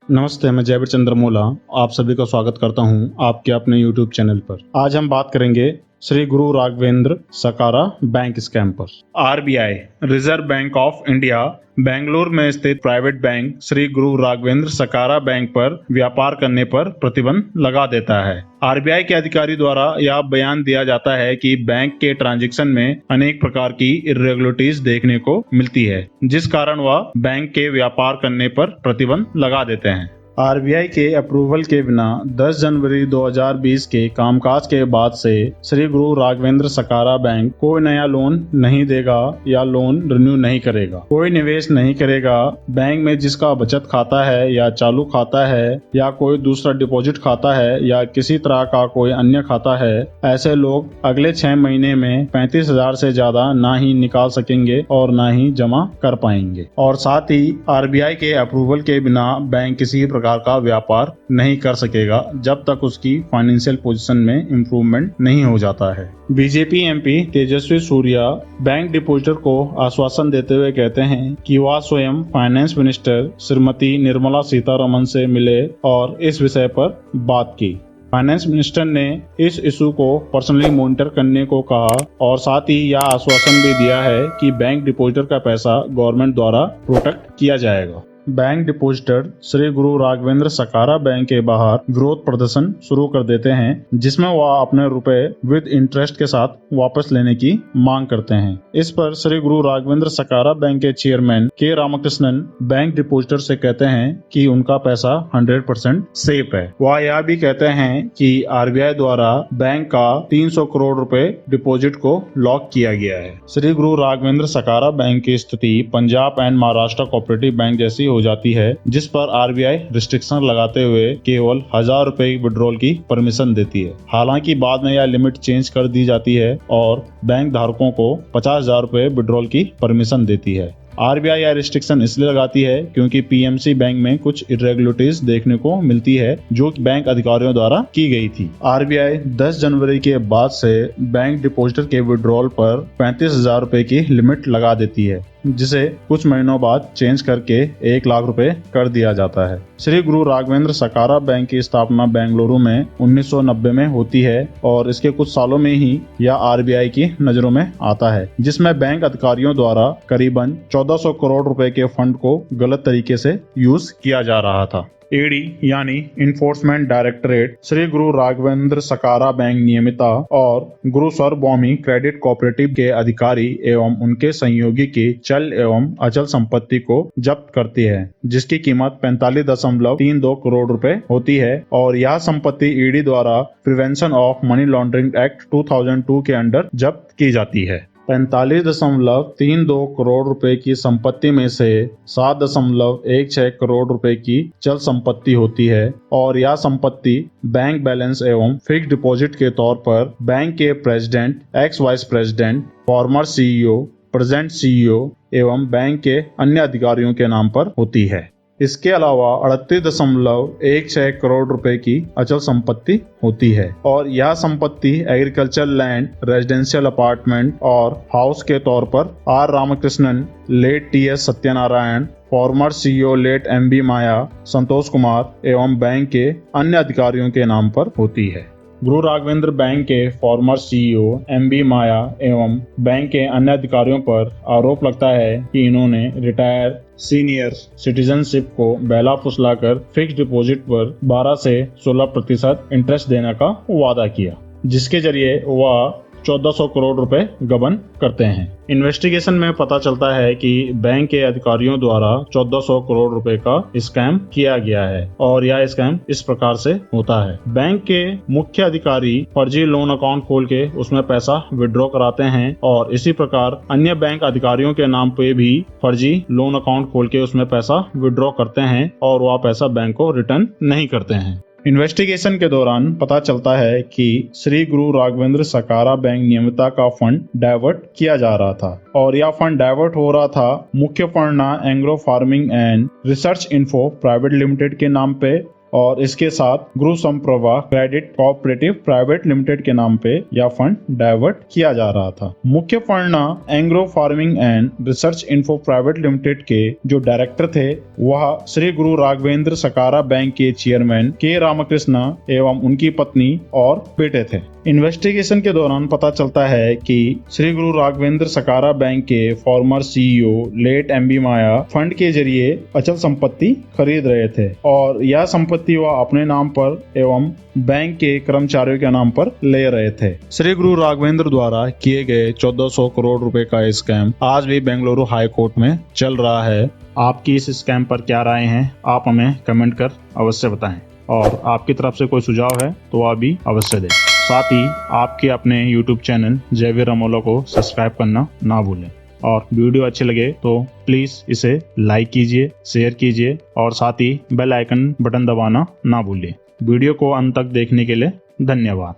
नमस्ते, मैं जयवीर चंद्रमौला आप सभी का स्वागत करता हूं आपके अपने यूट्यूब चैनल पर। आज हम बात करेंगे श्री गुरु राघवेंद्र सकारा बैंक स्कैम पर। RBI reserve bank of India Bengaluru में स्थित प्राइवेट बैंक श्री गुरु राघवेंद्र सकारा बैंक पर व्यापार करने पर प्रतिबंध लगा देता है। आरबीआई के अधिकारी द्वारा यह बयान दिया जाता है कि बैंक के ट्रांजैक्शन में अनेक प्रकार की इर्रेगुलरिटीज देखने को मिलती है, जिस कारण वह बैंक के व्यापार करने पर प्रतिबंध लगा देते हैं। आरबीआई के अप्रूवल के बिना 10 जनवरी 2020 के कामकाज के बाद से श्री गुरु राघवेंद्र सकारा बैंक कोई नया लोन नहीं देगा या लोन रिन्यू नहीं करेगा, कोई निवेश नहीं करेगा। बैंक में जिसका बचत खाता है या चालू खाता है या कोई दूसरा डिपॉजिट खाता है या किसी तरह का कोई अन्य खाता है, ऐसे लोग अगले 6 महीने में 35,000 से ज्यादा ना ही निकाल सकेंगे और ना ही जमा कर पाएंगे। और साथ ही आरबीआई के अप्रूवल के बिना बैंक किसी प्रकार का व्यापार नहीं कर सकेगा जब तक उसकी फाइनेंशियल पोजीशन में इम्प्रूवमेंट नहीं हो जाता है। BJP MP Tejasvi Surya bank depositor को आश्वासन देते हुए कहते हैं कि वह स्वयं फाइनेंस मिनिस्टर श्रीमती निर्मला सीतारमण से मिले और इस विषय पर बात की। फाइनेंस मिनिस्टर ने इस इशू को पर्सनली मॉनिटर करने को कहा और साथ ही यह आश्वासन भी दिया है कि बैंक डिपॉजिटर का पैसा गवर्नमेंट द्वारा प्रोटेक्ट किया जाएगा। बैंक डिपॉजिटर श्री गुरु राघवेंद्र सकारा बैंक के बाहर विरोध प्रदर्शन शुरू कर देते हैं, जिसमें वह अपने रुपए विद इंटरेस्ट के साथ वापस लेने की मांग करते हैं। इस पर श्री गुरु राघवेंद्र सकारा बैंक के चेयरमैन के रामकृष्णन बैंक डिपॉजिटर से कहते हैं कि उनका पैसा 100% सेफ है। वह यह भी कहते हैं कि आरबीआई द्वारा बैंक का 300 करोड़ रुपए डिपॉजिट को लॉक किया गया है। श्री गुरु राघवेंद्र सकारा बैंक की स्थिति Punjab and Maharashtra cooperative bank जैसी हो जाती है, जिस पर आरबीआई रिस्ट्रिक्शन लगाते हुए केवल 1,000 रुपए की विड्रॉल की परमिशन देती है। हालांकि बाद में यह लिमिट चेंज कर दी जाती है और बैंक धारकों को 50,000 रुपए विड्रॉल की परमिशन देती है। आरबीआई यह रिस्ट्रिक्शन इसलिए लगाती है क्योंकि पीएमसी बैंक में कुछ इरेगुलरिटीज देखने को मिलती है जो बैंक अधिकारियों द्वारा की गई थी। आरबीआई 10 जनवरी के बाद से बैंक डिपॉजिटर के विड्रॉल पर 35,000 रुपए की लिमिट लगा देती है, जिसे कुछ महीनों बाद चेंज करके 1 लाख रुपए कर दिया जाता है। श्री गुरु राघवेंद्र सकारा बैंक की स्थापना बेंगलुरु में 1990 में होती है और इसके कुछ सालों में ही यह आरबीआई की नजरों में आता है, जिसमें बैंक अधिकारियों द्वारा करीबन 1400 करोड़ रुपए के फंड को गलत तरीके से यूज किया जा रहा था। ईडी यानी इन्फोर्समेंट डायरेक्टरेट श्री गुरु राघवेंद्र सकारा बैंक नियमिता और गुरु सार्वभौमी क्रेडिट कोऑपरेटिव के अधिकारी एवं उनके सहयोगी की चल एवं अचल संपत्ति को जब्त करती है, जिसकी कीमत 45.32 करोड़ रुपए होती है और यह संपत्ति ईडी द्वारा prevention of money laundering act 2002 के अंडर जब्त की जाती है। 45.32 करोड़ रुपए की संपत्ति में से 7.16 करोड़ रुपए की चल संपत्ति होती है और यह संपत्ति बैंक बैलेंस एवं फिक्स्ड डिपॉजिट के तौर पर बैंक के president, x vice president, farmer CEO, present CEO एवं बैंक के अन्य अधिकारियों के नाम पर होती है। इसके अलावा 38.16 करोड़ रुपए की अचल संपत्ति होती है और यह संपत्ति एग्रीकल्चर लैंड, रेजिडेंशियल अपार्टमेंट और हाउस के तौर पर R Ramakrishnan, late TS Satyanarayana, former CEO late MB Maya, Santosh Kumar एवं बैंक के अन्य अधिकारियों के नाम पर होती है। गुरु राघवेंद्र बैंक के फॉर्मर सीईओ एमबी माया एवं बैंक के अन्य अधिकारियों पर आरोप लगता है कि इन्होंने रिटायर सीनियर सिटीजनशिप को बहला फुसलाकर फिक्स्ड डिपॉजिट पर 12 से 16% इंटरेस्ट देने का वादा किया, जिसके जरिए वह 1400 करोड़ रुपए गबन करते हैं। इन्वेस्टिगेशन में पता चलता है कि बैंक के अधिकारियों द्वारा 1400 करोड़ रुपए का स्कैम किया गया है और यह स्कैम इस प्रकार से होता है। बैंक के मुख्य अधिकारी फर्जी लोन अकाउंट खोल के उसमें पैसा विड्रॉ कराते हैं और इसी प्रकार अन्य बैंक अधिकारियों के नाम पे भी फर्जी लोन अकाउंट खोल के उसमें पैसा विड्रॉ करते हैं और वह पैसा बैंक को रिटर्न नहीं करते हैं। इन्वेस्टिगेशन के दौरान पता चलता है कि श्री गुरु राघवेंद्र सकारा बैंक नियमिता का फंड डाइवर्ट किया जा रहा था और यह फंड डाइवर्ट हो रहा था मुख्य फंड ना Engro farming and research info private limited के नाम पे और इसके साथ गुरु संप्रभा क्रेडिट कोऑपरेटिव प्राइवेट लिमिटेड के नाम पे यह फंड डाइवर्ट किया जा रहा था। मुख्य फंडना Engro farming and research info private limited के जो डायरेक्टर थे वह श्री गुरु राघवेंद्र सकारा बैंक के चेयरमैन के रामकृष्णा एवं उनकी पत्नी और बेटे थे। इन्वेस्टिगेशन के दौरान पता चलता है कि श्री गुरु राघवेंद्र सकारा बैंक के फॉर्मर सीईओ लेट एमबी माया फंड के जरिए अचल संपत्ति खरीद रहे थे और यह संपत्ति वह अपने नाम पर एवं बैंक के कर्मचारियों के नाम पर ले रहे थे। श्री गुरु राघवेंद्र द्वारा किए गए 1400 करोड़ रुपए का स्कैम आज भी बेंगलुरु हाई कोर्ट में चल रहा है। आपकी इस स्कैम पर क्या राय है, आप हमें कमेंट कर अवश्य बताएं और आपकी तरफ से कोई सुझाव है तो वह भी अवश्य दें। साथ ही आपके अपने YouTube चैनल जयवीर अमोला को सब्सक्राइब करना ना भूलें और वीडियो अच्छे लगे तो प्लीज इसे लाइक कीजिए, शेयर कीजिए और साथ ही बेल आइकन बटन दबाना ना भूलिए। वीडियो को अंत तक देखने के लिए धन्यवाद।